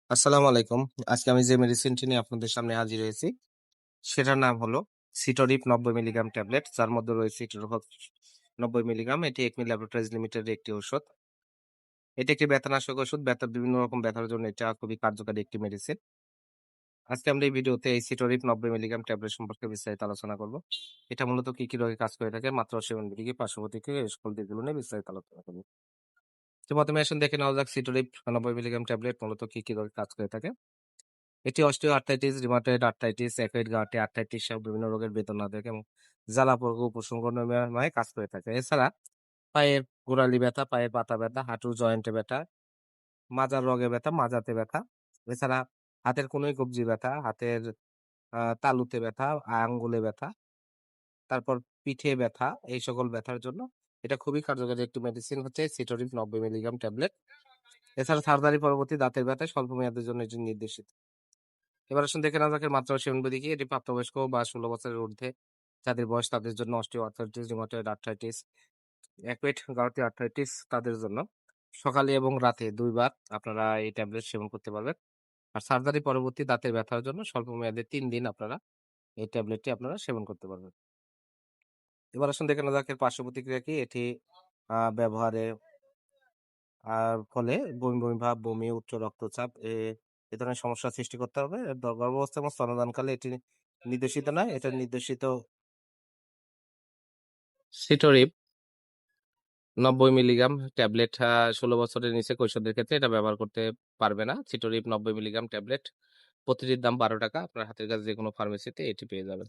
আসসালামু আলাইকুম। আজকে আমি যে মেডিসিনটি নিয়ে আপনাদের সামনে হাজির হয়েছি, সেটার নাম হলো সিটোরিপ ৯০ মিলিগ্রাম ট্যাবলেট, যার মধ্যে রয়েছে ইটোরোফস ৯০ মিলিগ্রাম। এটি একমি ল্যাবরেটরিজ লিমিটেডের একটি ঔষধ। এটি একটি ব্যথানাশক ওষুধ। বিভিন্ন রকম ব্যথার জন্য এটা খুবই কার্যকারী একটি মেডিসিন। আজকে আমরা এই ভিডিওতে এই সিটোরিপ ৯০ মিলিগ্রাম ট্যাবলেট সম্পর্কে বিস্তারিত আলোচনা করব। এটা মূলত কি রোগে কাজ করে থাকে, মাত্রা ও সেবনবিধি কি, পার্শ্বপ্রতিক্রিয়া, এই সকল দিকগুলো নিয়ে বিস্তারিত আলোচনা করব। তো প্রথমে আসুন দেখে নেওয়া যাক সিটোরিপ ৯০ মিলিগ্রাম ট্যাবলেট মূলত কি রোগে কাজ করে থাকে। এটি osteo arthritis, rheumatoid arthritis, acute gouty arthritis সহ বিভিন্ন রোগের বেদনা থেকে এবং জ্বালা-পোড়া উপশমনময় কাজ করে থাকে। এছাড়া পায়ের গোড়ালি ব্যথা, পায়ের পাতা ব্যথা, হাঁটুর জয়েন্টে ব্যথা, মাজার রগে ব্যথা, মাজাতে ব্যথা। এছাড়া হাতের কনুই কবজি ব্যথা, হাতের তালুতে ব্যথা, আঙ্গুলে ব্যথা, তারপর পিঠে ব্যথা, এই সকল ব্যথার জন্য এটা খুবই কার্যকরী একটি মেডিসিন হচ্ছে সিটোরিপ ৯০ মিলিগ্রাম ট্যাবলেট। এছাড়া সার্জারি পরবর্তী দাঁতের ব্যথায় স্বল্প মেয়াদের জন্য এটি নির্দেশিত। এবার আসুন দেখে নেওয়া যাক এর মাত্রা ও সেবনবিধি কি। এটি প্রাপ্তবয়স্ক বা ১৬ বছরের ঊর্ধ্বে যাদের বয়স, তাদের জন্য osteo arthritis, rheumatoid arthritis, acute gouty arthritis তাদের জন্য সকালে এবং রাতে ২ বার আপনারা এই ট্যাবলেট সেবন করতে পারবেন। আর সার্জারি পরবর্তী দাঁতের ব্যথার জন্য স্বল্প মেয়াদে ৩ দিন আপনারা এই ট্যাবলেটটি আপনারা সেবন করতে পারবেন। এবার আসুন দেখে নেওয়া যাক এর পার্শ্ব প্রতিক্রিয়া কি। এটি ব্যবহারে ফলে বমি ভাব, বমি, উচ্চ রক্তচাপ এ ধরনের সমস্যার সৃষ্টি করতে হবে। গর্ভাবস্থা এবং স্তন্যদানকালে এটি নির্দেশিত নয়। এটা নির্দেশিত সিটোরিপ ৯০ মিলিগ্রাম ট্যাবলেট ১৬ বছরের নিচে কৈশোরদের ক্ষেত্রে এটা ব্যবহার করতে পারবে না। সিটোরিপ ৯০ মিলিগ্রাম ট্যাবলেট প্রতিটির দাম ৳১২। আপনার হাতের কাছে যেকোনো ফার্মেসিতে এটি পেয়ে যাবেন।